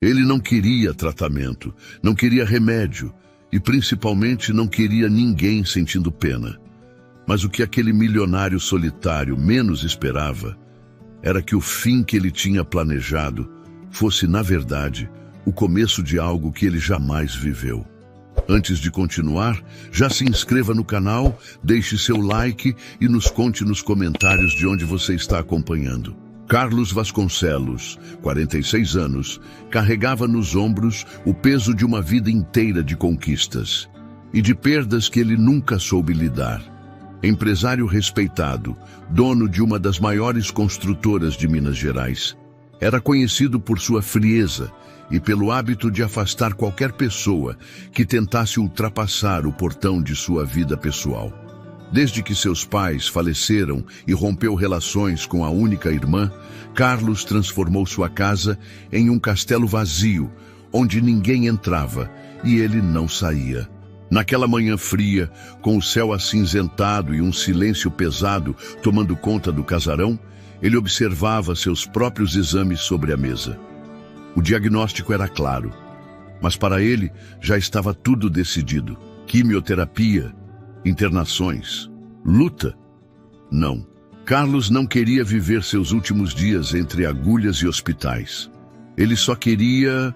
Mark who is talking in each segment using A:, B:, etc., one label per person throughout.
A: Ele não queria tratamento, não queria remédio e principalmente não queria ninguém sentindo pena. Mas o que aquele milionário solitário menos esperava era que o fim que ele tinha planejado fosse, na verdade, o começo de algo que ele jamais viveu. Antes de continuar, já se inscreva no canal, deixe seu like e nos conte nos comentários de onde você está acompanhando. Carlos Vasconcelos, 46 anos, carregava nos ombros o peso de uma vida inteira de conquistas e de perdas que ele nunca soube lidar. Empresário respeitado, dono de uma das maiores construtoras de Minas Gerais, era conhecido por sua frieza e pelo hábito de afastar qualquer pessoa que tentasse ultrapassar o portão de sua vida pessoal. Desde que seus pais faleceram e rompeu relações com a única irmã, Carlos transformou sua casa em um castelo vazio, onde ninguém entrava e ele não saía. Naquela manhã fria, com o céu acinzentado e um silêncio pesado tomando conta do casarão, ele observava seus próprios exames sobre a mesa. O diagnóstico era claro, mas para ele já estava tudo decidido. Quimioterapia, internações, luta. Não. Carlos não queria viver seus últimos dias entre agulhas e hospitais. Ele só queria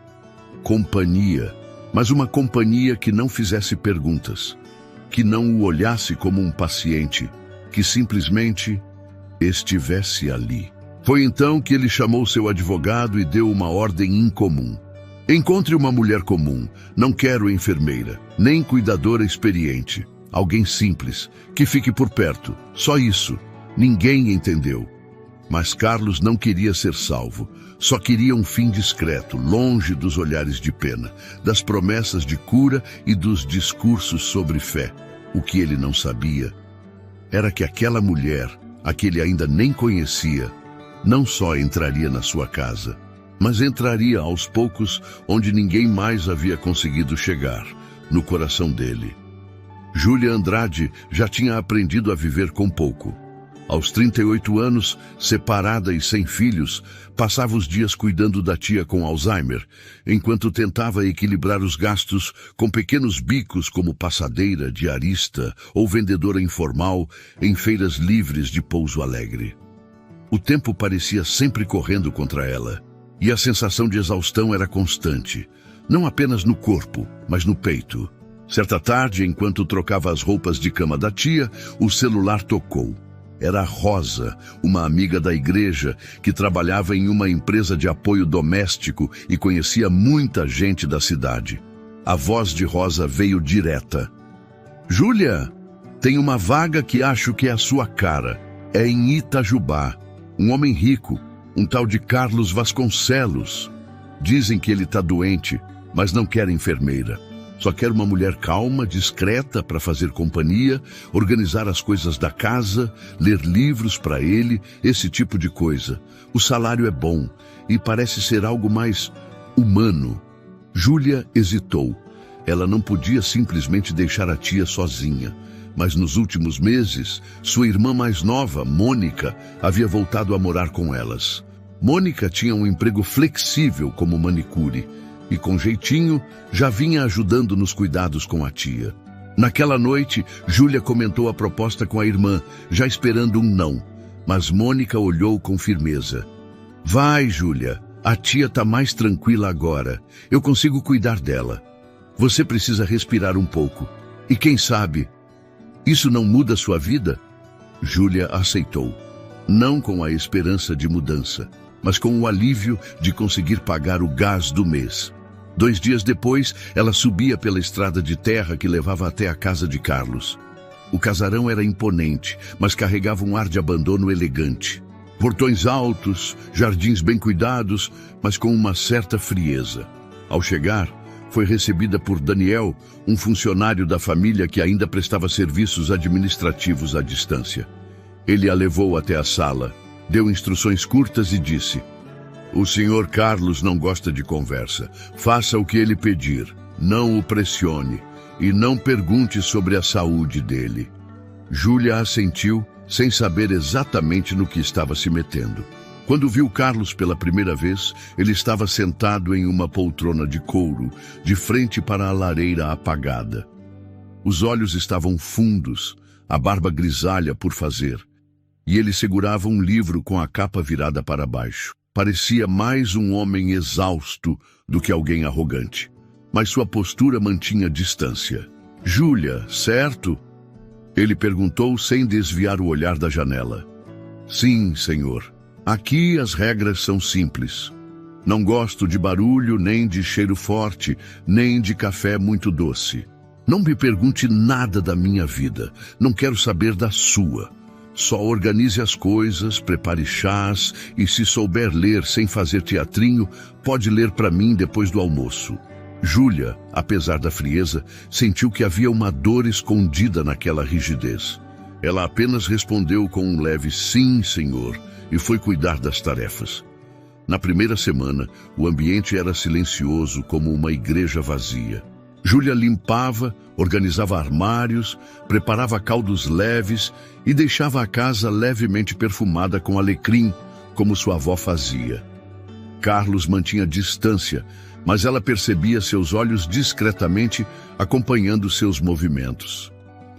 A: companhia, mas uma companhia que não fizesse perguntas, que não o olhasse como um paciente, que simplesmente estivesse ali. Foi então que ele chamou seu advogado e deu uma ordem incomum. Encontre uma mulher comum, não quero enfermeira, nem cuidadora experiente. Alguém simples, que fique por perto, só isso. Ninguém entendeu. Mas Carlos não queria ser salvo, só queria um fim discreto, longe dos olhares de pena, das promessas de cura e dos discursos sobre fé. O que ele não sabia era que aquela mulher, a que ele ainda nem conhecia, não só entraria na sua casa, mas entraria aos poucos onde ninguém mais havia conseguido chegar, no coração dele. Júlia Andrade já tinha aprendido a viver com pouco. Aos 38 anos, separada e sem filhos, passava os dias cuidando da tia com Alzheimer, enquanto tentava equilibrar os gastos com pequenos bicos como passadeira, diarista ou vendedora informal em feiras livres de Pouso Alegre. O tempo parecia sempre correndo contra ela, e a sensação de exaustão era constante, não apenas no corpo, mas no peito. Certa tarde, enquanto trocava as roupas de cama da tia, o celular tocou. Era Rosa, uma amiga da igreja que trabalhava em uma empresa de apoio doméstico e conhecia muita gente da cidade. A voz de Rosa veio direta. Júlia, tem uma vaga que acho que é a sua cara. É em Itajubá. Um homem rico, um tal de Carlos Vasconcelos. Dizem que ele está doente, mas não quer enfermeira. Só quer uma mulher calma, discreta para fazer companhia, organizar as coisas da casa, ler livros para ele, esse tipo de coisa. O salário é bom e parece ser algo mais humano. Júlia hesitou. Ela não podia simplesmente deixar a tia sozinha. Mas nos últimos meses, sua irmã mais nova, Mônica, havia voltado a morar com elas. Mônica tinha um emprego flexível como manicure e, com jeitinho, já vinha ajudando nos cuidados com a tia. Naquela noite, Júlia comentou a proposta com a irmã, já esperando um não. Mas Mônica olhou com firmeza. Vai, Júlia, a tia está mais tranquila agora. Eu consigo cuidar dela. Você precisa respirar um pouco. E quem sabe, isso não muda sua vida? Júlia aceitou. Não com a esperança de mudança, mas com o alívio de conseguir pagar o gás do mês. 2 dias depois, ela subia pela estrada de terra que levava até a casa de Carlos. O casarão era imponente, mas carregava um ar de abandono elegante. Portões altos, jardins bem cuidados, mas com uma certa frieza. Ao chegar, foi recebida por Daniel, um funcionário da família que ainda prestava serviços administrativos à distância. Ele a levou até a sala, deu instruções curtas e disse: o senhor Carlos não gosta de conversa. Faça o que ele pedir. Não o pressione e não pergunte sobre a saúde dele. Júlia assentiu, sem saber exatamente no que estava se metendo. Quando viu Carlos pela primeira vez, ele estava sentado em uma poltrona de couro, de frente para a lareira apagada. Os olhos estavam fundos, a barba grisalha por fazer, e ele segurava um livro com a capa virada para baixo. Parecia mais um homem exausto do que alguém arrogante, mas sua postura mantinha distância. "Júlia, certo?" Ele perguntou sem desviar o olhar da janela. "Sim, senhor. Aqui as regras são simples. Não gosto de barulho, nem de cheiro forte, nem de café muito doce. Não me pergunte nada da minha vida. Não quero saber da sua. Só organize as coisas, prepare chás e, se souber ler sem fazer teatrinho, pode ler para mim depois do almoço." Júlia, apesar da frieza, sentiu que havia uma dor escondida naquela rigidez. Ela apenas respondeu com um leve "sim, senhor", e foi cuidar das tarefas. Na primeira semana, o ambiente era silencioso como uma igreja vazia. Júlia limpava, organizava armários, preparava caldos leves e deixava a casa levemente perfumada com alecrim, como sua avó fazia. Carlos mantinha distância, mas ela percebia seus olhos discretamente acompanhando seus movimentos.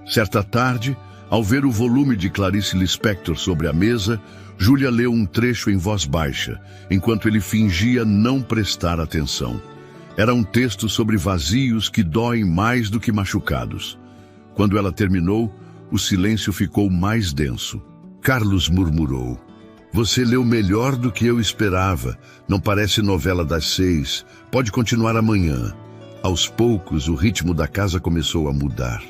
A: Certa tarde, ao ver o volume de Clarice Lispector sobre a mesa, Júlia leu um trecho em voz baixa, enquanto ele fingia não prestar atenção. Era um texto sobre vazios que doem mais do que machucados. Quando ela terminou, o silêncio ficou mais denso. Carlos murmurou: "Você leu melhor do que eu esperava. Não parece novela das 6. Pode continuar amanhã." Aos poucos, o ritmo da casa começou a mudar.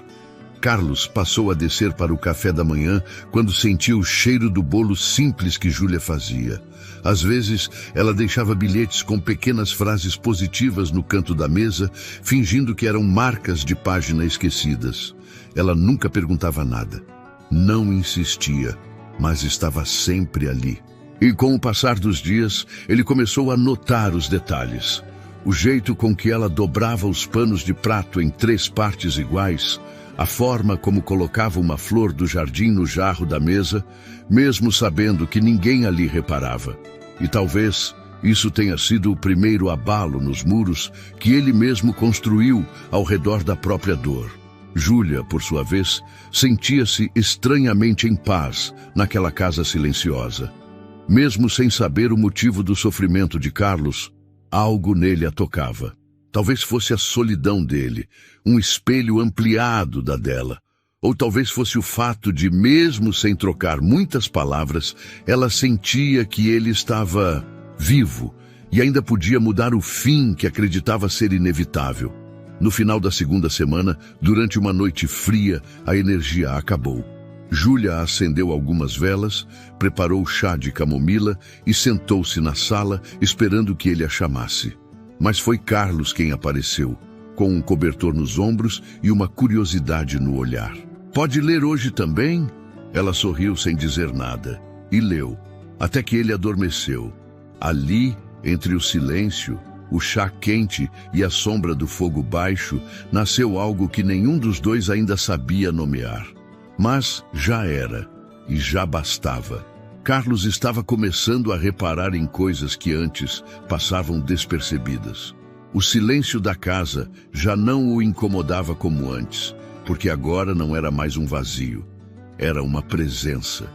A: Carlos passou a descer para o café da manhã quando sentiu o cheiro do bolo simples que Júlia fazia. Às vezes, ela deixava bilhetes com pequenas frases positivas no canto da mesa, fingindo que eram marcas de página esquecidas. Ela nunca perguntava nada. Não insistia, mas estava sempre ali. E com o passar dos dias, ele começou a notar os detalhes. O jeito com que ela dobrava os panos de prato em 3 partes iguais, a forma como colocava uma flor do jardim no jarro da mesa, mesmo sabendo que ninguém ali reparava. E talvez isso tenha sido o primeiro abalo nos muros que ele mesmo construiu ao redor da própria dor. Júlia, por sua vez, sentia-se estranhamente em paz naquela casa silenciosa. Mesmo sem saber o motivo do sofrimento de Carlos, algo nele a tocava. Talvez fosse a solidão dele, um espelho ampliado da dela. Ou talvez fosse o fato de, mesmo sem trocar muitas palavras, ela sentia que ele estava vivo e ainda podia mudar o fim que acreditava ser inevitável. No final da segunda semana, durante uma noite fria, a energia acabou. Júlia acendeu algumas velas, preparou chá de camomila e sentou-se na sala, esperando que ele a chamasse. Mas foi Carlos quem apareceu, com um cobertor nos ombros e uma curiosidade no olhar. "Pode ler hoje também?" Ela sorriu sem dizer nada, e leu, até que ele adormeceu. Ali, entre o silêncio, o chá quente e a sombra do fogo baixo, nasceu algo que nenhum dos dois ainda sabia nomear. Mas já era, e já bastava. Carlos estava começando a reparar em coisas que antes passavam despercebidas. O silêncio da casa já não o incomodava como antes, porque agora não era mais um vazio, era uma presença.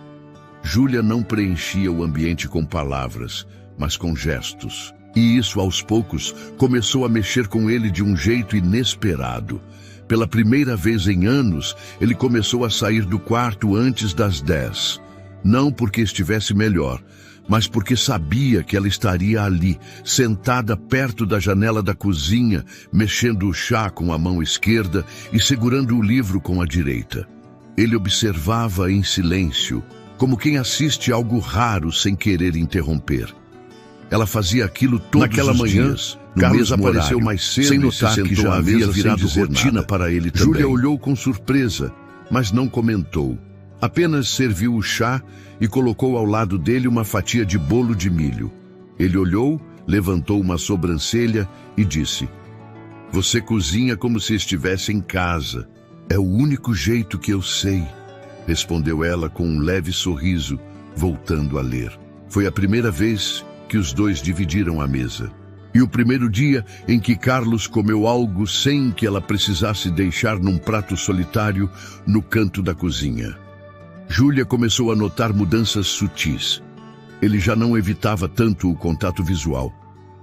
A: Júlia não preenchia o ambiente com palavras, mas com gestos. E isso, aos poucos, começou a mexer com ele de um jeito inesperado. Pela primeira vez em anos, ele começou a sair do quarto antes das 10. Não porque estivesse melhor, mas porque sabia que ela estaria ali, sentada perto da janela da cozinha, mexendo o chá com a mão esquerda e segurando o livro com a direita. Ele observava em silêncio, como quem assiste algo raro sem querer interromper. Ela fazia aquilo todos
B: Naquela
A: os
B: manhã,
A: dias.
B: Carlos
A: apareceu
B: apareceu
A: mais cedo
B: sem
A: e
B: notar
A: se
B: que
A: sentou
B: já
A: à
B: havia
A: mesa
B: virado
A: sem dizer
B: rotina
A: nada.
B: para ele também.
A: Júlia olhou com surpresa, mas não comentou. Apenas serviu o chá e colocou ao lado dele uma fatia de bolo de milho. Ele olhou, levantou uma sobrancelha e disse: "Você cozinha como se estivesse em casa." "É o único jeito que eu sei", respondeu ela com um leve sorriso, voltando a ler. Foi a primeira vez que os dois dividiram a mesa. E o primeiro dia em que Carlos comeu algo sem que ela precisasse deixar num prato solitário no canto da cozinha. Júlia começou a notar mudanças sutis. Ele já não evitava tanto o contato visual.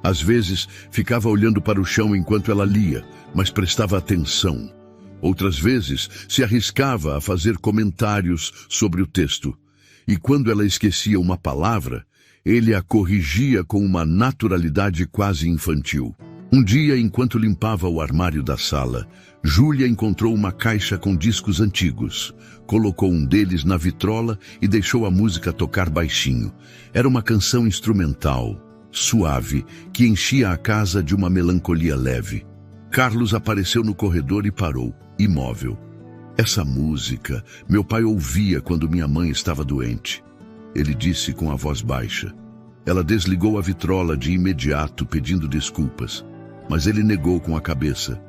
A: Às vezes, ficava olhando para o chão enquanto ela lia, mas prestava atenção. Outras vezes, se arriscava a fazer comentários sobre o texto. E quando ela esquecia uma palavra, ele a corrigia com uma naturalidade quase infantil. Um dia, enquanto limpava o armário da sala, Júlia encontrou uma caixa com discos antigos. Colocou um deles na vitrola e deixou a música tocar baixinho. Era uma canção instrumental, suave, que enchia a casa de uma melancolia leve. Carlos apareceu no corredor e parou, imóvel. Essa música, meu pai ouvia quando minha mãe estava doente. Ele disse com a voz baixa. Ela desligou a vitrola de imediato, pedindo desculpas. Mas ele negou com a cabeça.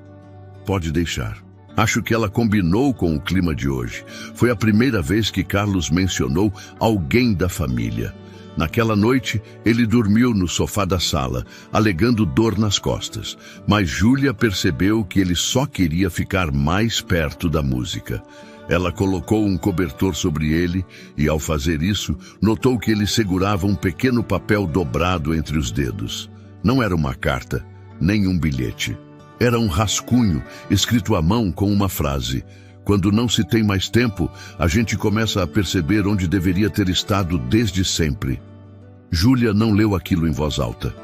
A: Pode deixar. Acho que ela combinou com o clima de hoje. Foi a primeira vez que Carlos mencionou alguém da família. Naquela noite, ele dormiu no sofá da sala, alegando dor nas costas. Mas Júlia percebeu que ele só queria ficar mais perto da música. Ela colocou um cobertor sobre ele e, ao fazer isso, notou que ele segurava um pequeno papel dobrado entre os dedos. Não era uma carta, nem um bilhete. Era um rascunho, escrito à mão com uma frase. Quando não se tem mais tempo, a gente começa a perceber onde deveria ter estado desde sempre. Júlia não leu aquilo em voz alta.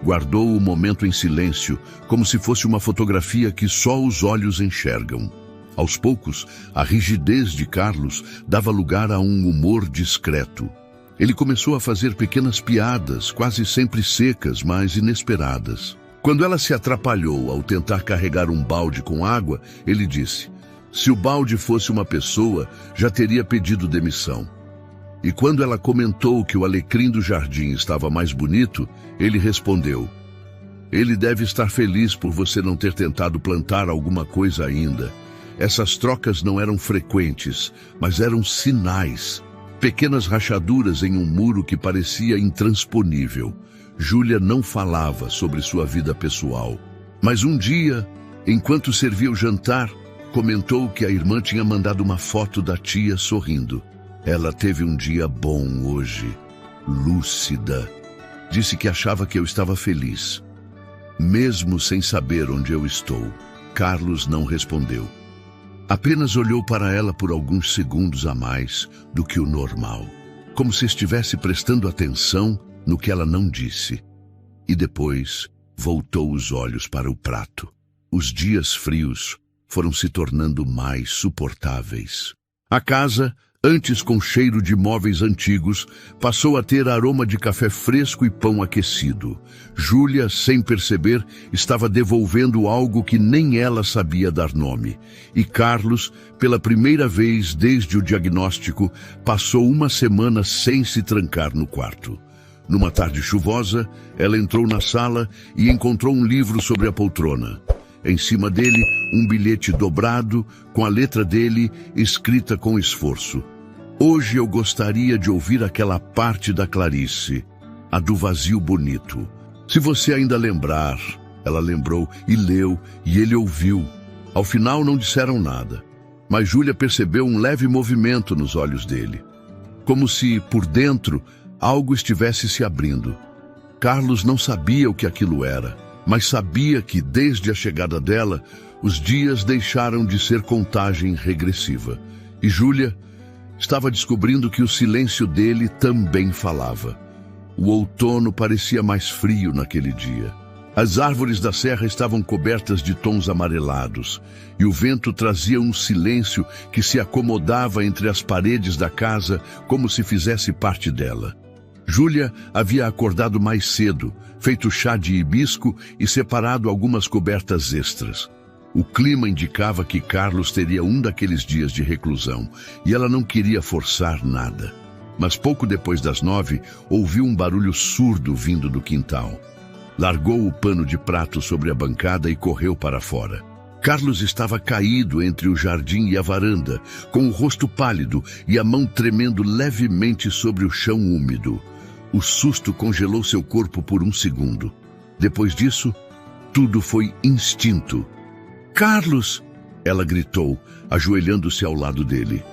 A: Guardou o momento em silêncio, como se fosse uma fotografia que só os olhos enxergam. Aos poucos, a rigidez de Carlos dava lugar a um humor discreto. Ele começou a fazer pequenas piadas, quase sempre secas, mas inesperadas. Quando ela se atrapalhou ao tentar carregar um balde com água, ele disse: se o balde fosse uma pessoa, já teria pedido demissão. E quando ela comentou que o alecrim do jardim estava mais bonito, ele respondeu: ele deve estar feliz por você não ter tentado plantar alguma coisa ainda. Essas trocas não eram frequentes, mas eram sinais. Pequenas rachaduras em um muro que parecia intransponível. Júlia não falava sobre sua vida pessoal. Mas um dia, enquanto servia o jantar, comentou que a irmã tinha mandado uma foto da tia sorrindo. Ela teve um dia bom hoje, lúcida. Disse que achava que eu estava feliz. Mesmo sem saber onde eu estou, Carlos não respondeu. Apenas olhou para ela por alguns segundos a mais do que o normal, como se estivesse prestando atenção no que ela não disse. E depois voltou os olhos para o prato. Os dias frios foram se tornando mais suportáveis. A casa, antes com cheiro de móveis antigos, passou a ter aroma de café fresco e pão aquecido. Júlia, sem perceber, estava devolvendo algo que nem ela sabia dar nome. E Carlos, pela primeira vez desde o diagnóstico, passou uma semana sem se trancar no quarto. Numa tarde chuvosa, ela entrou na sala e encontrou um livro sobre a poltrona. Em cima dele, um bilhete dobrado, com a letra dele escrita com esforço. Hoje eu gostaria de ouvir aquela parte da Clarice, a do vazio bonito. Se você ainda lembrar, ela lembrou e leu, e ele ouviu. Ao final não disseram nada, mas Júlia percebeu um leve movimento nos olhos dele. Como se, por dentro, algo estivesse se abrindo. Carlos não sabia o que aquilo era, mas sabia que, desde a chegada dela, os dias deixaram de ser contagem regressiva. E Júlia estava descobrindo que o silêncio dele também falava. O outono parecia mais frio naquele dia. As árvores da serra estavam cobertas de tons amarelados, e o vento trazia um silêncio que se acomodava entre as paredes da casa como se fizesse parte dela. Júlia havia acordado mais cedo, feito chá de hibisco e separado algumas cobertas extras. O clima indicava que Carlos teria um daqueles dias de reclusão, e ela não queria forçar nada. Mas pouco depois das 9, ouviu um barulho surdo vindo do quintal. Largou o pano de prato sobre a bancada e correu para fora. Carlos estava caído entre o jardim e a varanda, com o rosto pálido e a mão tremendo levemente sobre o chão úmido. O susto congelou seu corpo por um segundo. Depois disso, tudo foi instinto. "Carlos!" ela gritou, ajoelhando-se ao lado dele.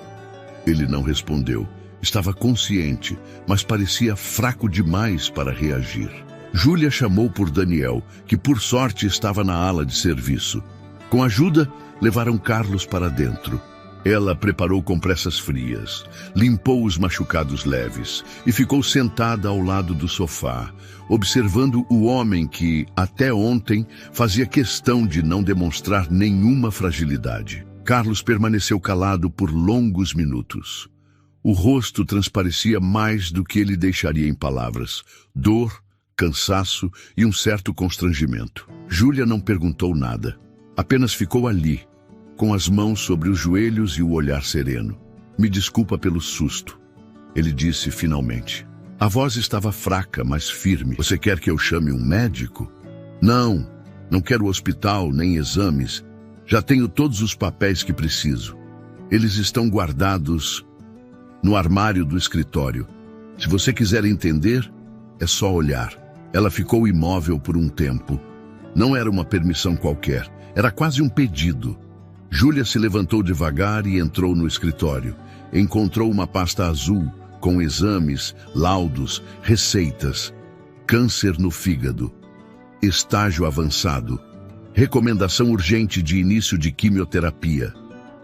A: Ele não respondeu. Estava consciente, mas parecia fraco demais para reagir. Júlia chamou por Daniel, que por sorte estava na ala de serviço. Com ajuda, levaram Carlos para dentro. Ela preparou compressas frias, limpou os machucados leves e ficou sentada ao lado do sofá, observando o homem que, até ontem, fazia questão de não demonstrar nenhuma fragilidade. Carlos permaneceu calado por longos minutos. O rosto transparecia mais do que ele deixaria em palavras: dor, cansaço e um certo constrangimento. Júlia não perguntou nada, apenas ficou ali, com as mãos sobre os joelhos e o olhar sereno. "Me desculpa pelo susto", ele disse finalmente. A voz estava fraca, mas firme. "Você quer que eu chame um médico?" Não quero hospital nem exames. Já tenho todos os papéis que preciso. Eles estão guardados no armário do escritório. Se você quiser entender, é só olhar." Ela ficou imóvel por um tempo. Não era uma permissão qualquer, era quase um pedido. Júlia se levantou devagar e entrou no escritório. Encontrou uma pasta azul com exames, laudos, receitas. Câncer no fígado. Estágio avançado. Recomendação urgente de início de quimioterapia.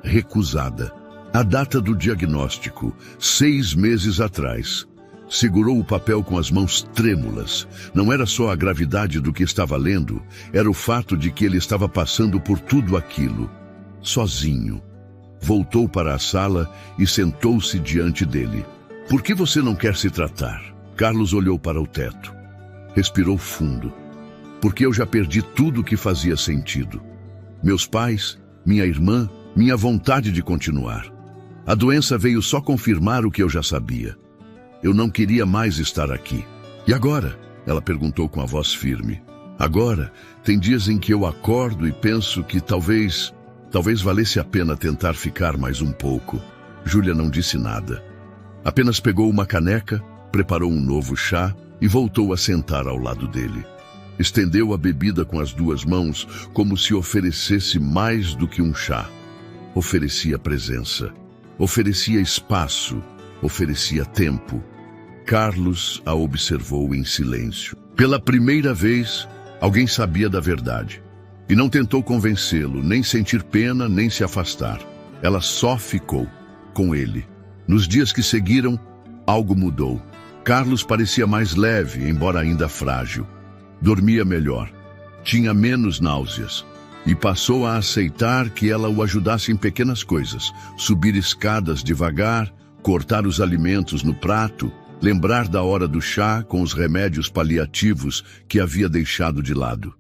A: Recusada. A data do diagnóstico, 6 meses atrás. Segurou o papel com as mãos trêmulas. Não era só a gravidade do que estava lendo, era o fato de que ele estava passando por tudo aquilo. Sozinho. Voltou para a sala e sentou-se diante dele. "Por que você não quer se tratar?" Carlos olhou para o teto. Respirou fundo. "Porque eu já perdi tudo que fazia sentido. Meus pais, minha irmã, minha vontade de continuar. A doença veio só confirmar o que eu já sabia. Eu não queria mais estar aqui." "E agora?" ela perguntou com a voz firme. "Agora, tem dias em que eu acordo e penso que talvez valesse a pena tentar ficar mais um pouco." Júlia não disse nada. Apenas pegou uma caneca, preparou um novo chá e voltou a sentar ao lado dele. Estendeu a bebida com as 2 mãos, como se oferecesse mais do que um chá. Oferecia presença, oferecia espaço, oferecia tempo. Carlos a observou em silêncio. Pela primeira vez, alguém sabia da verdade. E não tentou convencê-lo, nem sentir pena, nem se afastar. Ela só ficou com ele. Nos dias que seguiram, algo mudou. Carlos parecia mais leve, embora ainda frágil. Dormia melhor, tinha menos náuseas e passou a aceitar que ela o ajudasse em pequenas coisas. Subir escadas devagar, cortar os alimentos no prato, lembrar da hora do chá com os remédios paliativos que havia deixado de lado.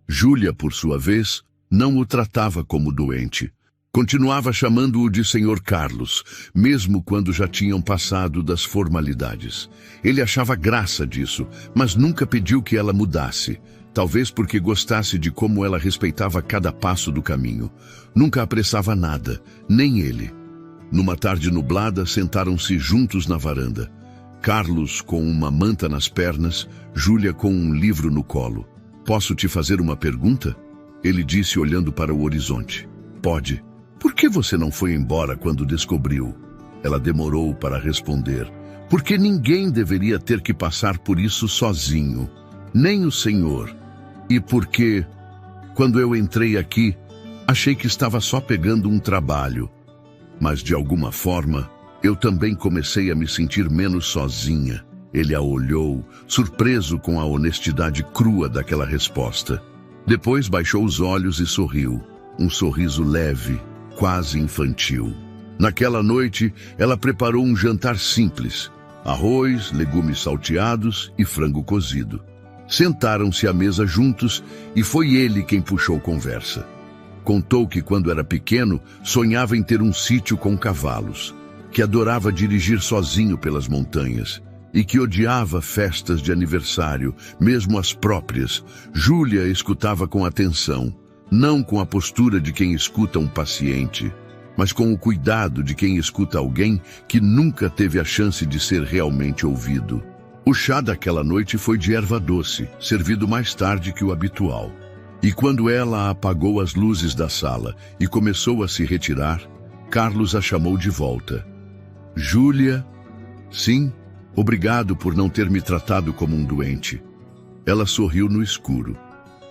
A: Júlia, por sua vez, não o tratava como doente. Continuava chamando-o de Sr. Carlos, mesmo quando já tinham passado das formalidades. Ele achava graça disso, mas nunca pediu que ela mudasse. Talvez porque gostasse de como ela respeitava cada passo do caminho. Nunca apressava nada, nem ele. Numa tarde nublada, sentaram-se juntos na varanda. Carlos com uma manta nas pernas, Júlia com um livro no colo. "Posso te fazer uma pergunta?" ele disse olhando para o horizonte. "Pode." "Por que você não foi embora quando descobriu?" Ela demorou para responder. "Porque ninguém deveria ter que passar por isso sozinho, nem o senhor. E porque, quando eu entrei aqui, achei que estava só pegando um trabalho. Mas de alguma forma, eu também comecei a me sentir menos sozinha." Ele a olhou, surpreso com a honestidade crua daquela resposta. Depois baixou os olhos e sorriu. Um sorriso leve, quase infantil. Naquela noite, ela preparou um jantar simples: arroz, legumes salteados e frango cozido. Sentaram-se à mesa juntos e foi ele quem puxou conversa. Contou que quando era pequeno, sonhava em ter um sítio com cavalos, que adorava dirigir sozinho pelas montanhas e que odiava festas de aniversário, mesmo as próprias. Júlia escutava com atenção, não com a postura de quem escuta um paciente, mas com o cuidado de quem escuta alguém que nunca teve a chance de ser realmente ouvido. O chá daquela noite foi de erva doce, servido mais tarde que o habitual. E quando ela apagou as luzes da sala e começou a se retirar, Carlos a chamou de volta. Júlia? Sim, obrigado por não ter me tratado como um doente. Ela sorriu no escuro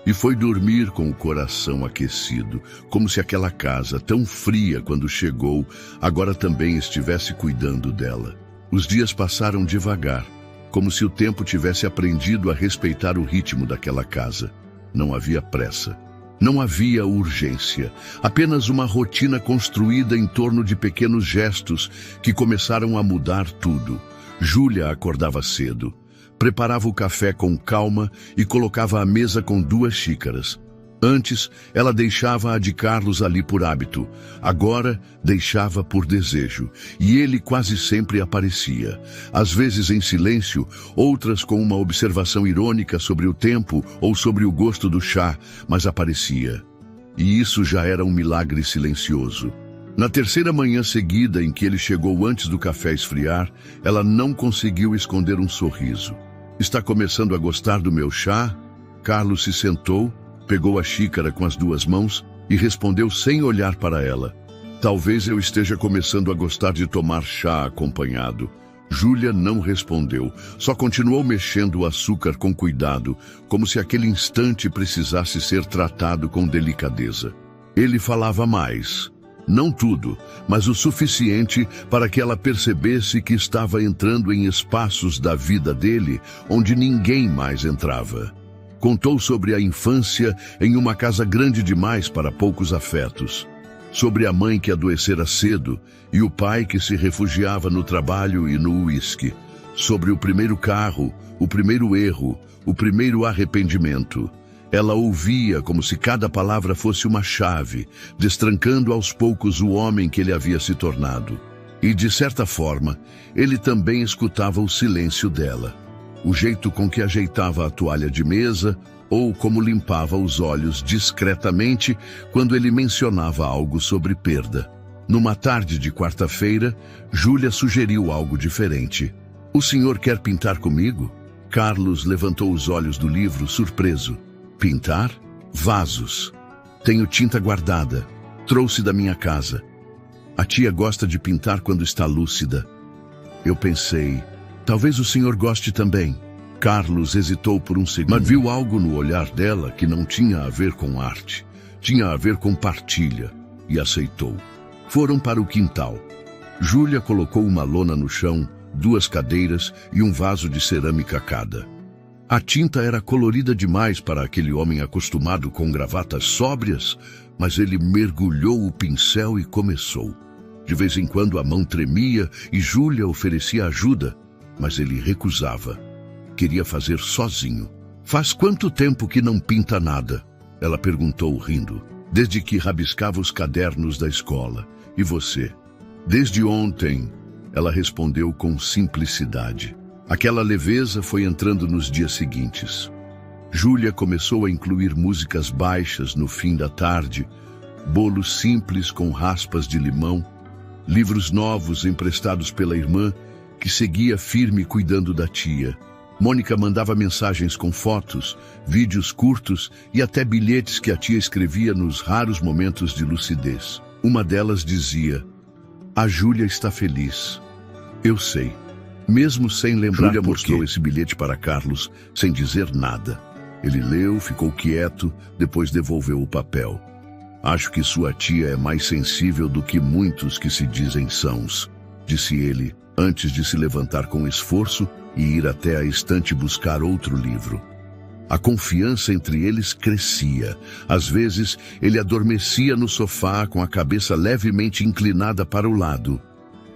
A: e foi dormir com o coração aquecido, como se aquela casa, tão fria quando chegou, agora também estivesse cuidando dela. Os dias passaram devagar, como se o tempo tivesse aprendido a respeitar o ritmo daquela casa. Não havia pressa. Não havia urgência. Apenas uma rotina construída em torno de pequenos gestos que começaram a mudar tudo. Júlia acordava cedo. Preparava o café com calma e colocava a mesa com 2 xícaras. Antes, ela deixava a de Carlos ali por hábito. Agora, deixava por desejo. E ele quase sempre aparecia. Às vezes em silêncio, outras com uma observação irônica sobre o tempo ou sobre o gosto do chá, mas aparecia. E isso já era um milagre silencioso. Na terceira manhã seguida em que ele chegou antes do café esfriar, ela não conseguiu esconder um sorriso. Está começando a gostar do meu chá? Carlos se sentou, pegou a xícara com as 2 mãos e respondeu sem olhar para ela. Talvez eu esteja começando a gostar de tomar chá acompanhado. Júlia não respondeu, só continuou mexendo o açúcar com cuidado, como se aquele instante precisasse ser tratado com delicadeza. Ele falava mais. Não tudo, mas o suficiente para que ela percebesse que estava entrando em espaços da vida dele onde ninguém mais entrava. Contou sobre a infância em uma casa grande demais para poucos afetos. Sobre a mãe que adoecera cedo e o pai que se refugiava no trabalho e no uísque. Sobre o primeiro carro, o primeiro erro, o primeiro arrependimento. Ela ouvia como se cada palavra fosse uma chave, destrancando aos poucos o homem que ele havia se tornado. E, de certa forma, ele também escutava o silêncio dela. O jeito com que ajeitava a toalha de mesa ou como limpava os olhos discretamente quando ele mencionava algo sobre perda. Numa tarde de quarta-feira, Júlia sugeriu algo diferente. O senhor quer pintar comigo? Carlos levantou os olhos do livro, surpreso. Pintar? Vasos. Tenho tinta guardada. Trouxe da minha casa. A tia gosta de pintar quando está lúcida. Eu pensei, talvez o senhor goste também. Carlos hesitou por um segundo, mas viu algo no olhar dela que não tinha a ver com arte. Tinha a ver com partilha, e aceitou. Foram para o quintal. Júlia colocou uma lona no chão, 2 cadeiras e um vaso de cerâmica cada. A tinta era colorida demais para aquele homem acostumado com gravatas sóbrias, mas ele mergulhou o pincel e começou. De vez em quando a mão tremia e Júlia oferecia ajuda, mas ele recusava. Queria fazer sozinho. Faz quanto tempo que não pinta nada? Ela perguntou rindo. Desde que rabiscava os cadernos da escola. E você? Desde ontem, ela respondeu com simplicidade. Aquela leveza foi entrando nos dias seguintes. Júlia começou a incluir músicas baixas no fim da tarde, bolos simples com raspas de limão, livros novos emprestados pela irmã, que seguia firme cuidando da tia. Mônica mandava mensagens com fotos, vídeos curtos e até bilhetes que a tia escrevia nos raros momentos de lucidez. Uma delas dizia: "A Júlia está feliz." Eu sei. Mesmo sem lembrar, Júlia mostrou esse bilhete para Carlos, sem dizer nada. Ele leu, ficou quieto, depois devolveu o papel. Acho que sua tia é mais sensível do que muitos que se dizem sãos, disse ele, antes de se levantar com esforço e ir até a estante buscar outro livro. A confiança entre eles crescia. Às vezes, ele adormecia no sofá com a cabeça levemente inclinada para o lado,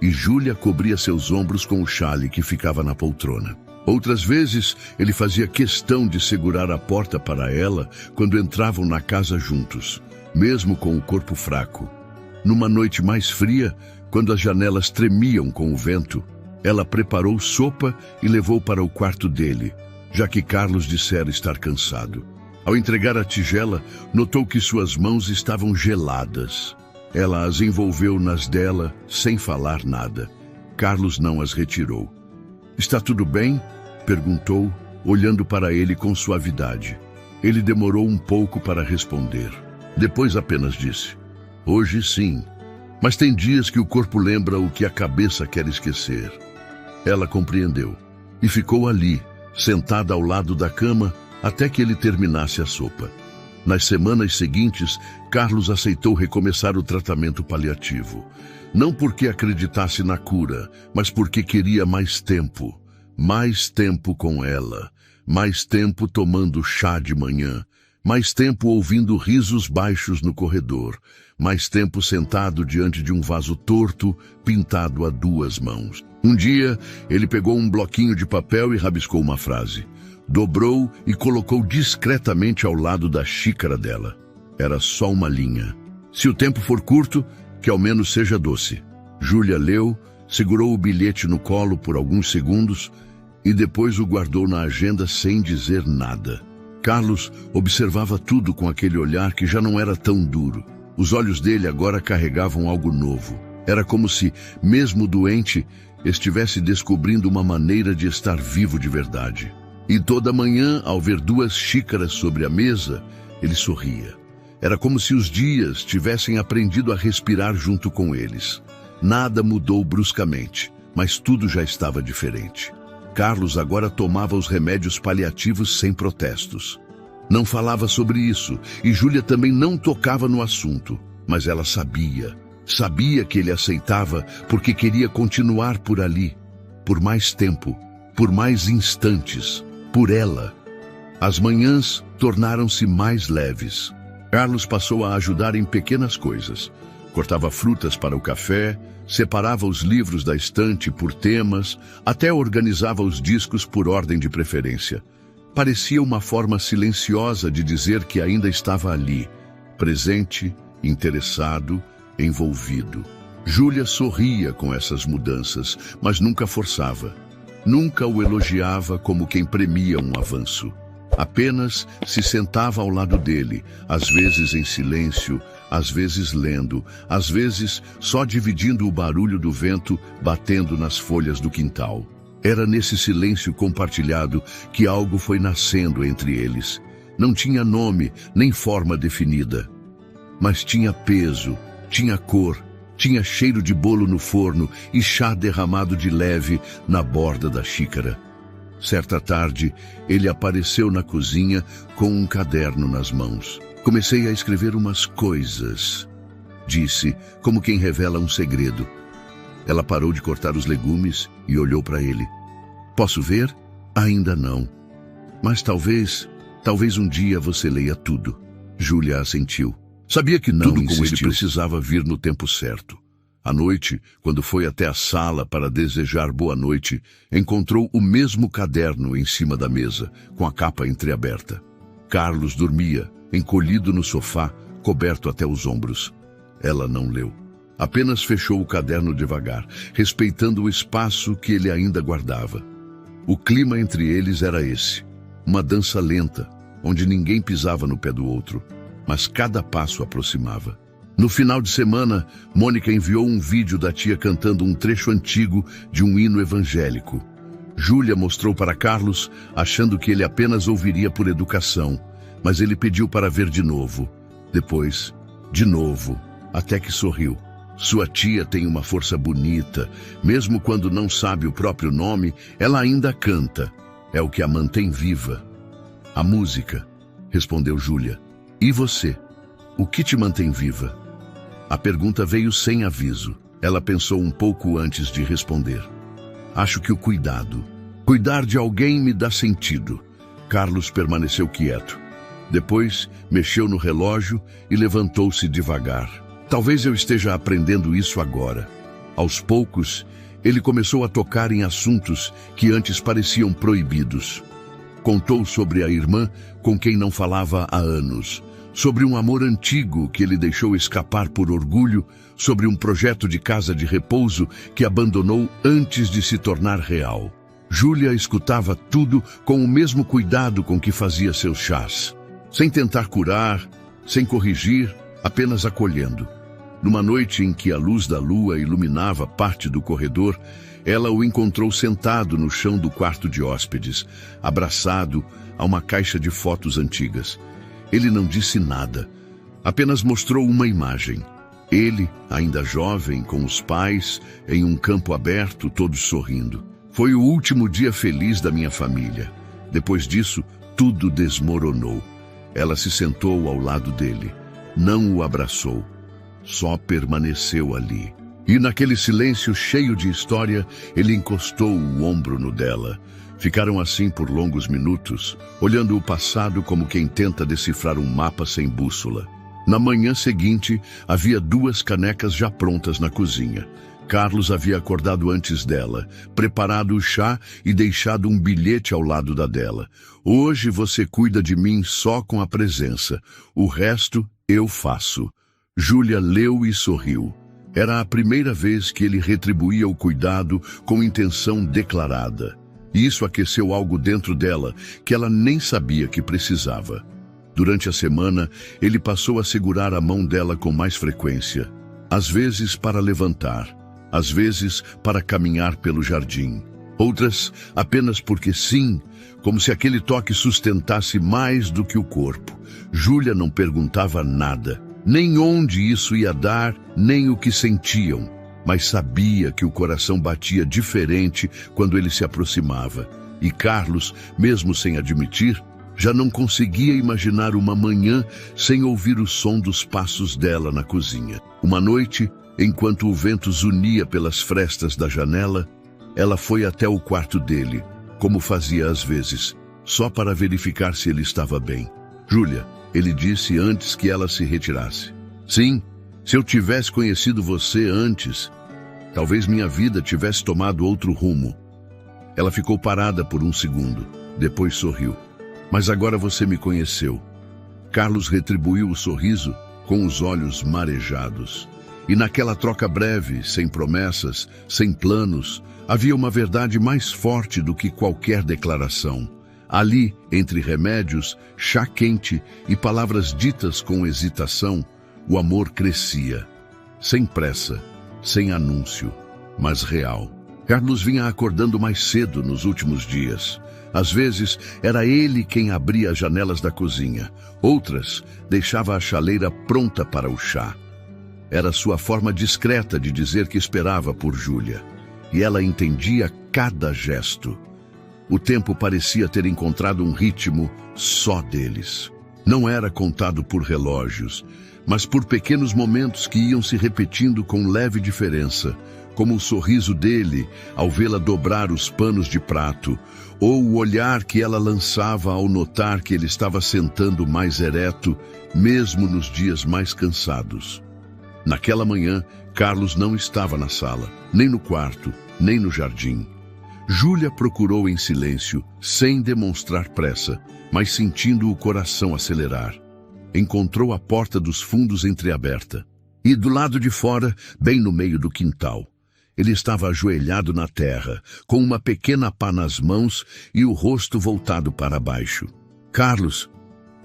A: e Júlia cobria seus ombros com o xale que ficava na poltrona. Outras vezes, ele fazia questão de segurar a porta para ela quando entravam na casa juntos, mesmo com o corpo fraco. Numa noite mais fria, quando as janelas tremiam com o vento, ela preparou sopa e levou para o quarto dele, já que Carlos dissera estar cansado. Ao entregar a tigela, notou que suas mãos estavam geladas. Ela as envolveu nas dela, sem falar nada. Carlos não as retirou. "Está tudo bem?" Perguntou, olhando para ele com suavidade. Ele demorou um pouco para responder. Depois apenas disse: hoje sim, mas tem dias que o corpo lembra o que a cabeça quer esquecer. Ela compreendeu e ficou ali, sentada ao lado da cama, até que ele terminasse a sopa. Nas semanas seguintes, Carlos aceitou recomeçar o tratamento paliativo. Não porque acreditasse na cura, mas porque queria mais tempo. Mais tempo com ela, mais tempo tomando chá de manhã, mais tempo ouvindo risos baixos no corredor, mais tempo sentado diante de um vaso torto, pintado a 2 mãos. Um dia, ele pegou um bloquinho de papel e rabiscou uma frase. Dobrou e colocou discretamente ao lado da xícara dela. Era só uma linha. Se o tempo for curto, que ao menos seja doce. Júlia leu, segurou o bilhete no colo por alguns segundos e depois o guardou na agenda sem dizer nada. Carlos observava tudo com aquele olhar que já não era tão duro. Os olhos dele agora carregavam algo novo. Era como se, mesmo doente, estivesse descobrindo uma maneira de estar vivo de verdade. E toda manhã, ao ver 2 xícaras sobre a mesa, ele sorria. Era como se os dias tivessem aprendido a respirar junto com eles. Nada mudou bruscamente, mas tudo já estava diferente. Carlos agora tomava os remédios paliativos sem protestos. Não falava sobre isso, e Júlia também não tocava no assunto, mas ela sabia. Sabia que ele aceitava porque queria continuar por ali, por mais tempo, por mais instantes, por ela. As manhãs tornaram-se mais leves. Carlos passou a ajudar em pequenas coisas. Cortava frutas para o café, separava os livros da estante por temas, até organizava os discos por ordem de preferência. Parecia uma forma silenciosa de dizer que ainda estava ali, presente, interessado, envolvido. Júlia sorria com essas mudanças, mas nunca forçava. Nunca o elogiava como quem premia um avanço. Apenas se sentava ao lado dele, às vezes em silêncio, às vezes lendo, às vezes só dividindo o barulho do vento batendo nas folhas do quintal. Era nesse silêncio compartilhado que algo foi nascendo entre eles. Não tinha nome, nem forma definida. Mas tinha peso, tinha cor, tinha cheiro de bolo no forno e chá derramado de leve na borda da xícara. Certa tarde, ele apareceu na cozinha com um caderno nas mãos. Comecei a escrever umas coisas, disse, como quem revela um segredo. Ela parou de cortar os legumes e olhou para ele. Posso ver? Ainda não. Mas talvez um dia você leia tudo. Júlia assentiu. Sabia que tudo com ele precisava vir no tempo certo. À noite, quando foi até a sala para desejar boa noite, encontrou o mesmo caderno em cima da mesa, com a capa entreaberta. Carlos dormia, encolhido no sofá, coberto até os ombros. Ela não leu. Apenas fechou o caderno devagar, respeitando o espaço que ele ainda guardava. O clima entre eles era esse. Uma dança lenta, onde ninguém pisava no pé do outro, mas cada passo aproximava. No final de semana, Mônica enviou um vídeo da tia cantando um trecho antigo de um hino evangélico. Júlia mostrou para Carlos, achando que ele apenas ouviria por educação, mas ele pediu para ver de novo. Depois, de novo, até que sorriu. Sua tia tem uma força bonita. Mesmo quando não sabe o próprio nome, ela ainda canta. É o que a mantém viva. A música, respondeu Júlia. E você? O que te mantém viva? A pergunta veio sem aviso. Ela pensou um pouco antes de responder. Acho que o cuidado. Cuidar de alguém me dá sentido. Carlos permaneceu quieto. Depois, mexeu no relógio e levantou-se devagar. Talvez eu esteja aprendendo isso agora. Aos poucos, ele começou a tocar em assuntos que antes pareciam proibidos. Contou sobre a irmã com quem não falava há anos. Sobre um amor antigo que ele deixou escapar por orgulho, sobre um projeto de casa de repouso que abandonou antes de se tornar real. Júlia escutava tudo com o mesmo cuidado com que fazia seus chás. Sem tentar curar, sem corrigir, apenas acolhendo. Numa noite em que a luz da lua iluminava parte do corredor, ela o encontrou sentado no chão do quarto de hóspedes, abraçado a uma caixa de fotos antigas. Ele não disse nada, apenas mostrou uma imagem. Ele, ainda jovem, com os pais, em um campo aberto, todos sorrindo. Foi o último dia feliz da minha família. Depois disso, tudo desmoronou. Ela se sentou ao lado dele. Não o abraçou. Só permaneceu ali. E naquele silêncio cheio de história, ele encostou o ombro no dela. Ficaram assim por longos minutos, olhando o passado como quem tenta decifrar um mapa sem bússola. Na manhã seguinte, havia 2 canecas já prontas na cozinha. Carlos havia acordado antes dela, preparado o chá e deixado um bilhete ao lado da dela. Hoje você cuida de mim só com a presença. O resto eu faço. Júlia leu e sorriu. Era a primeira vez que ele retribuía o cuidado com intenção declarada. E isso aqueceu algo dentro dela que ela nem sabia que precisava. Durante a semana, ele passou a segurar a mão dela com mais frequência. Às vezes para levantar, às vezes para caminhar pelo jardim. Outras apenas porque sim, como se aquele toque sustentasse mais do que o corpo. Júlia não perguntava nada. Nem onde isso ia dar, nem o que sentiam, mas sabia que o coração batia diferente quando ele se aproximava. E Carlos, mesmo sem admitir, já não conseguia imaginar uma manhã sem ouvir o som dos passos dela na cozinha. Uma noite, enquanto o vento zunia pelas frestas da janela, ela foi até o quarto dele, como fazia às vezes, só para verificar se ele estava bem. Júlia, ele disse antes que ela se retirasse. Sim, se eu tivesse conhecido você antes, talvez minha vida tivesse tomado outro rumo. Ela ficou parada por um segundo, depois sorriu. Mas agora você me conheceu. Carlos retribuiu o sorriso com os olhos marejados. E naquela troca breve, sem promessas, sem planos, havia uma verdade mais forte do que qualquer declaração. Ali, entre remédios, chá quente e palavras ditas com hesitação, o amor crescia. Sem pressa, sem anúncio, mas real. Carlos vinha acordando mais cedo nos últimos dias. Às vezes, era ele quem abria as janelas da cozinha. Outras, deixava a chaleira pronta para o chá. Era sua forma discreta de dizer que esperava por Júlia. E ela entendia cada gesto. O tempo parecia ter encontrado um ritmo só deles. Não era contado por relógios, mas por pequenos momentos que iam se repetindo com leve diferença, como o sorriso dele ao vê-la dobrar os panos de prato, ou o olhar que ela lançava ao notar que ele estava sentando mais ereto, mesmo nos dias mais cansados. Naquela manhã, Carlos não estava na sala, nem no quarto, nem no jardim. Júlia procurou em silêncio, sem demonstrar pressa, mas sentindo o coração acelerar. Encontrou a porta dos fundos entreaberta. E do lado de fora, bem no meio do quintal, ele estava ajoelhado na terra, com uma pequena pá nas mãos e o rosto voltado para baixo. Carlos,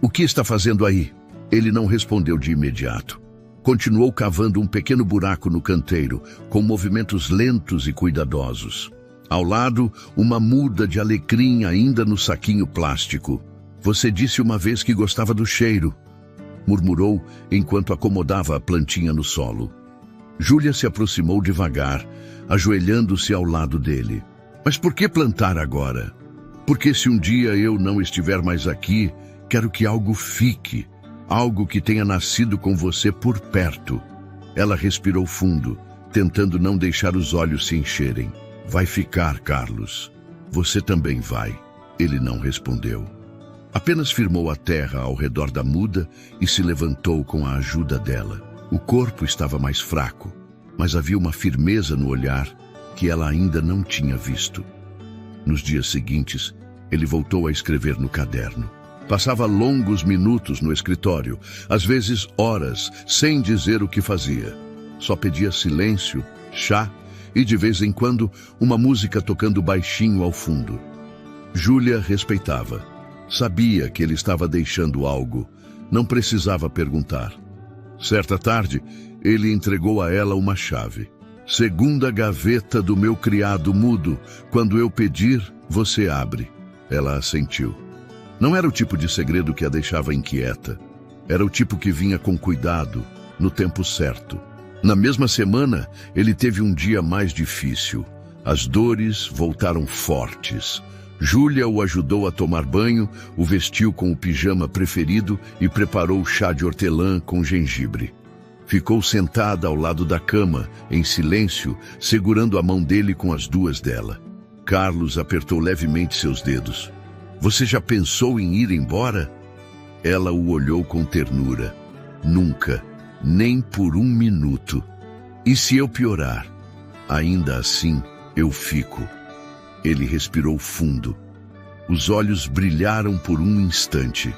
A: o que está fazendo aí? Ele não respondeu de imediato. Continuou cavando um pequeno buraco no canteiro, com movimentos lentos e cuidadosos. Ao lado, uma muda de alecrim ainda no saquinho plástico. Você disse uma vez que gostava do cheiro, murmurou enquanto acomodava a plantinha no solo. Júlia se aproximou devagar, ajoelhando-se ao lado dele. Mas por que plantar agora? Porque se um dia eu não estiver mais aqui, quero que algo fique, algo que tenha nascido com você por perto. Ela respirou fundo, tentando não deixar os olhos se encherem. Vai ficar, Carlos. Você também vai. Ele não respondeu. Apenas firmou a terra ao redor da muda e se levantou com a ajuda dela. O corpo estava mais fraco, mas havia uma firmeza no olhar que ela ainda não tinha visto. Nos dias seguintes, ele voltou a escrever no caderno. Passava longos minutos no escritório, às vezes horas, sem dizer o que fazia. Só pedia silêncio, chá e, de vez em quando, uma música tocando baixinho ao fundo. Júlia respeitava. Sabia que ele estava deixando algo. Não precisava perguntar. Certa tarde, ele entregou a ela uma chave. Segunda gaveta do meu criado mudo. Quando eu pedir, você abre. Ela assentiu. Não era o tipo de segredo que a deixava inquieta. Era o tipo que vinha com cuidado, no tempo certo. Na mesma semana, ele teve um dia mais difícil. As dores voltaram fortes. Júlia o ajudou a tomar banho, o vestiu com o pijama preferido e preparou chá de hortelã com gengibre. Ficou sentada ao lado da cama, em silêncio, segurando a mão dele com as duas dela. Carlos apertou levemente seus dedos. Você já pensou em ir embora? Ela o olhou com ternura. Nunca, nem por um minuto. E se eu piorar? Ainda assim, eu fico. Ele respirou fundo. Os olhos brilharam por um instante.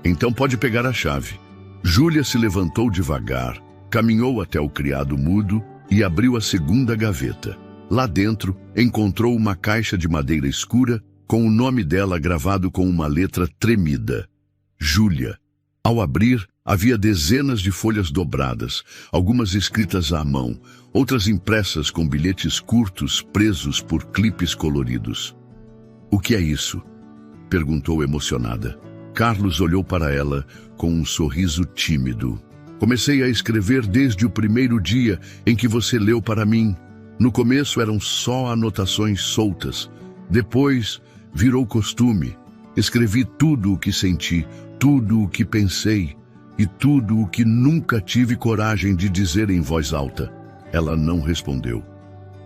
A: Então pode pegar a chave. Júlia se levantou devagar, caminhou até o criado mudo e abriu a segunda gaveta. Lá dentro, encontrou uma caixa de madeira escura com o nome dela gravado com uma letra tremida. Júlia. Ao abrir, havia dezenas de folhas dobradas, algumas escritas à mão, outras impressas com bilhetes curtos presos por clipes coloridos. O que é isso? Perguntou emocionada. Carlos olhou para ela com um sorriso tímido. Comecei a escrever desde o primeiro dia em que você leu para mim. No começo eram só anotações soltas. Depois virou costume. Escrevi tudo o que senti, tudo o que pensei e tudo o que nunca tive coragem de dizer em voz alta. Ela não respondeu.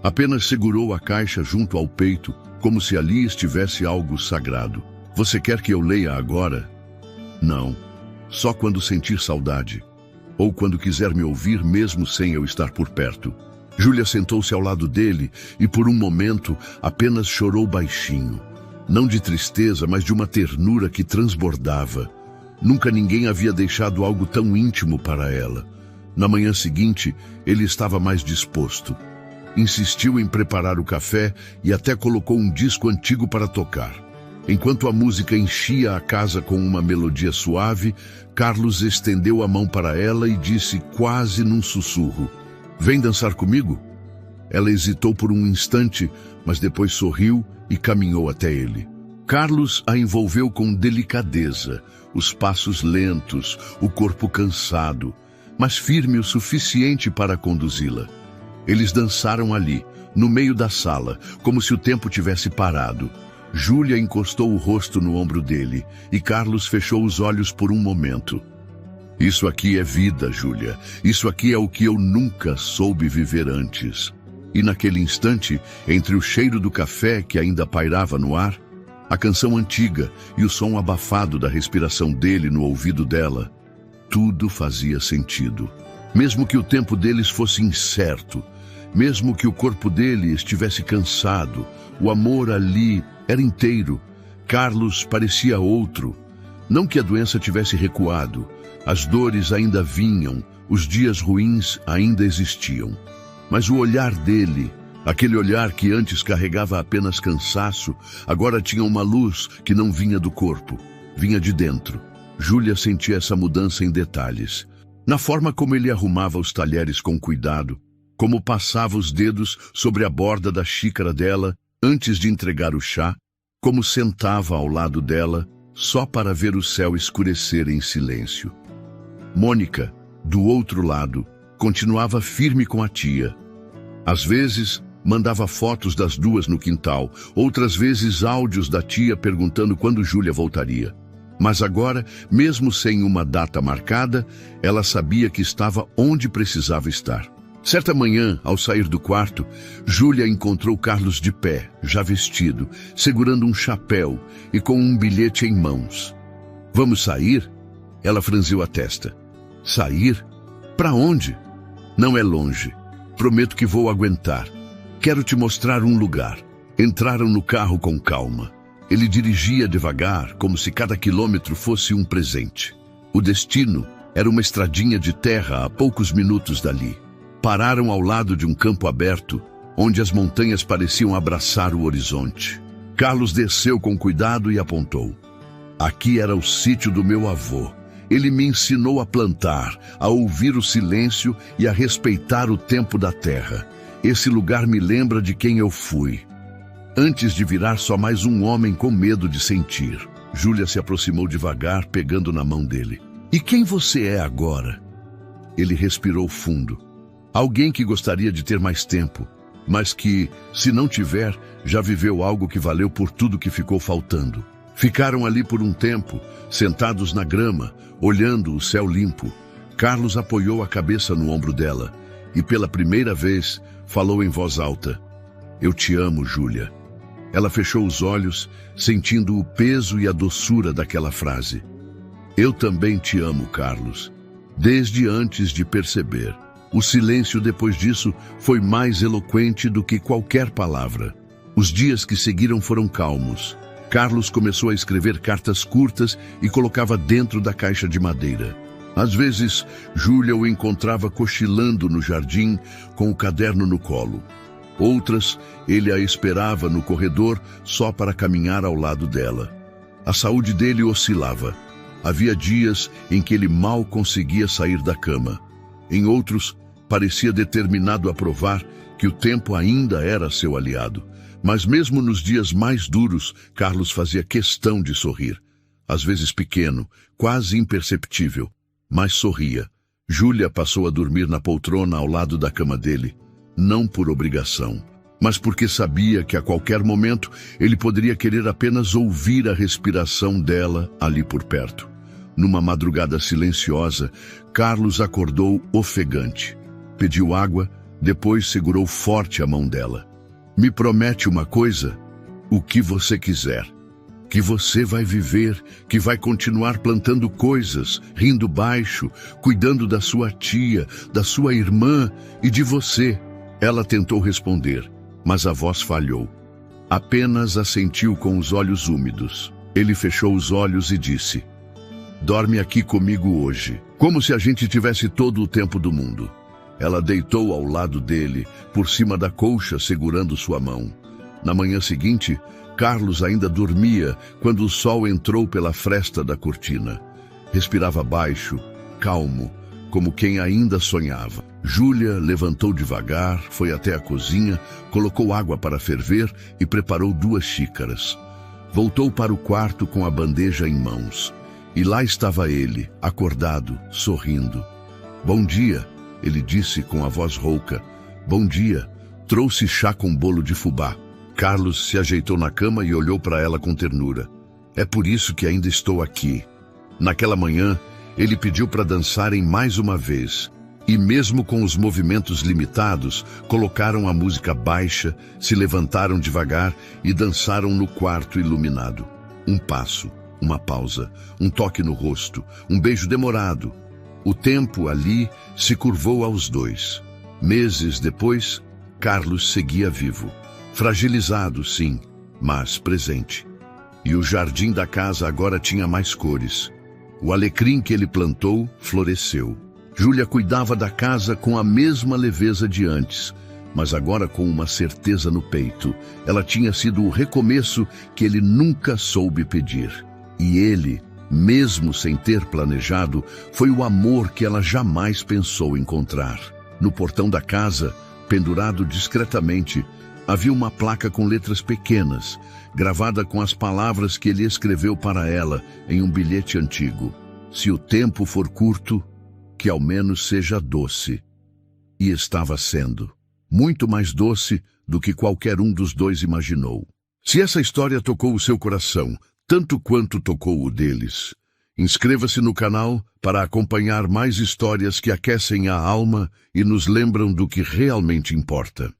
A: Apenas segurou a caixa junto ao peito, como se ali estivesse algo sagrado. Você quer que eu leia agora? Não. Só quando sentir saudade. Ou quando quiser me ouvir mesmo sem eu estar por perto. Júlia sentou-se ao lado dele e por um momento apenas chorou baixinho. Não de tristeza, mas de uma ternura que transbordava. Nunca ninguém havia deixado algo tão íntimo para ela. Na manhã seguinte, ele estava mais disposto. Insistiu em preparar o café e até colocou um disco antigo para tocar. Enquanto a música enchia a casa com uma melodia suave, Carlos estendeu a mão para ela e disse quase num sussurro: "Vem dançar comigo?" Ela hesitou por um instante, mas depois sorriu e caminhou até ele. Carlos a envolveu com delicadeza, os passos lentos, o corpo cansado, mas firme o suficiente para conduzi-la. Eles dançaram ali, no meio da sala, como se o tempo tivesse parado. Júlia encostou o rosto no ombro dele e Carlos fechou os olhos por um momento. Isso aqui é vida, Júlia. Isso aqui é o que eu nunca soube viver antes. E naquele instante, entre o cheiro do café que ainda pairava no ar, a canção antiga e o som abafado da respiração dele no ouvido dela, tudo fazia sentido. Mesmo que o tempo deles fosse incerto, mesmo que o corpo dele estivesse cansado, o amor ali era inteiro. Carlos parecia outro. Não que a doença tivesse recuado. As dores ainda vinham, os dias ruins ainda existiam. Mas o olhar dele, aquele olhar que antes carregava apenas cansaço, agora tinha uma luz que não vinha do corpo, vinha de dentro. Júlia sentia essa mudança em detalhes. Na forma como ele arrumava os talheres com cuidado, como passava os dedos sobre a borda da xícara dela antes de entregar o chá, como sentava ao lado dela só para ver o céu escurecer em silêncio. Mônica, do outro lado, continuava firme com a tia. Às vezes, mandava fotos das duas no quintal, outras vezes áudios da tia perguntando quando Júlia voltaria. Mas agora, mesmo sem uma data marcada, ela sabia que estava onde precisava estar. Certa manhã, ao sair do quarto, Júlia encontrou Carlos de pé, já vestido, segurando um chapéu e com um bilhete em mãos. "Vamos sair?" Ela franziu a testa. "Sair? Para onde?" "Não é longe. Prometo que vou aguentar. Quero te mostrar um lugar." Entraram no carro com calma. Ele dirigia devagar, como se cada quilômetro fosse um presente. O destino era uma estradinha de terra a poucos minutos dali. Pararam ao lado de um campo aberto, onde as montanhas pareciam abraçar o horizonte. Carlos desceu com cuidado e apontou. "Aqui era o sítio do meu avô. Ele me ensinou a plantar, a ouvir o silêncio e a respeitar o tempo da terra. Esse lugar me lembra de quem eu fui, antes de virar só mais um homem com medo de sentir. Júlia se aproximou devagar, pegando na mão dele. E quem você é agora? Ele respirou fundo. Alguém que gostaria de ter mais tempo, mas que, se não tiver, já viveu algo que valeu por tudo que ficou faltando. Ficaram ali por um tempo, sentados na grama, olhando o céu limpo. Carlos apoiou a cabeça no ombro dela e, pela primeira vez, falou em voz alta. Eu te amo, Júlia. Ela fechou os olhos, sentindo o peso e a doçura daquela frase. Eu também te amo, Carlos, desde antes de perceber. O silêncio depois disso foi mais eloquente do que qualquer palavra. Os dias que seguiram foram calmos. Carlos começou a escrever cartas curtas e colocava dentro da caixa de madeira. Às vezes, Júlia o encontrava cochilando no jardim com o caderno no colo. Outras, ele a esperava no corredor só para caminhar ao lado dela. A saúde dele oscilava. Havia dias em que ele mal conseguia sair da cama. Em outros, parecia determinado a provar que o tempo ainda era seu aliado. Mas mesmo nos dias mais duros, Carlos fazia questão de sorrir. Às vezes pequeno, quase imperceptível, mas sorria. Júlia passou a dormir na poltrona ao lado da cama dele, não por obrigação, mas porque sabia que a qualquer momento ele poderia querer apenas ouvir a respiração dela ali por perto. Numa madrugada silenciosa, Carlos acordou ofegante. Pediu água, depois segurou forte a mão dela. Me promete uma coisa? O que você quiser. Que você vai viver, que vai continuar plantando coisas, rindo baixo, cuidando da sua tia, da sua irmã e de você. Ela tentou responder, mas a voz falhou. Apenas assentiu com os olhos úmidos. Ele fechou os olhos e disse: dorme aqui comigo hoje, como se a gente tivesse todo o tempo do mundo. Ela deitou ao lado dele, por cima da colcha, segurando sua mão. Na manhã seguinte, Carlos ainda dormia quando o sol entrou pela fresta da cortina. Respirava baixo, calmo, como quem ainda sonhava. Júlia levantou devagar, foi até a cozinha, colocou água para ferver e preparou 2 xícaras. Voltou para o quarto com a bandeja em mãos. E lá estava ele, acordado, sorrindo. Bom dia, ele disse com a voz rouca. Bom dia, trouxe chá com bolo de fubá. Carlos se ajeitou na cama e olhou para ela com ternura. É por isso que ainda estou aqui. Naquela manhã, ele pediu para dançarem mais uma vez. E mesmo com os movimentos limitados, colocaram a música baixa, se levantaram devagar e dançaram no quarto iluminado. Um passo, uma pausa, um toque no rosto, um beijo demorado. O tempo ali se curvou aos 2. Meses depois, Carlos seguia vivo. Fragilizado, sim, mas presente. E o jardim da casa agora tinha mais cores. O alecrim que ele plantou floresceu. Júlia cuidava da casa com a mesma leveza de antes, mas agora com uma certeza no peito. Ela tinha sido o recomeço que ele nunca soube pedir. E ele, mesmo sem ter planejado, foi o amor que ela jamais pensou encontrar. No portão da casa, pendurado discretamente, havia uma placa com letras pequenas, gravada com as palavras que ele escreveu para ela em um bilhete antigo. Se o tempo for curto, que ao menos seja doce. E estava sendo. Muito mais doce do que qualquer um dos 2 imaginou. Se essa história tocou o seu coração, tanto quanto tocou o deles, inscreva-se no canal para acompanhar mais histórias que aquecem a alma e nos lembram do que realmente importa.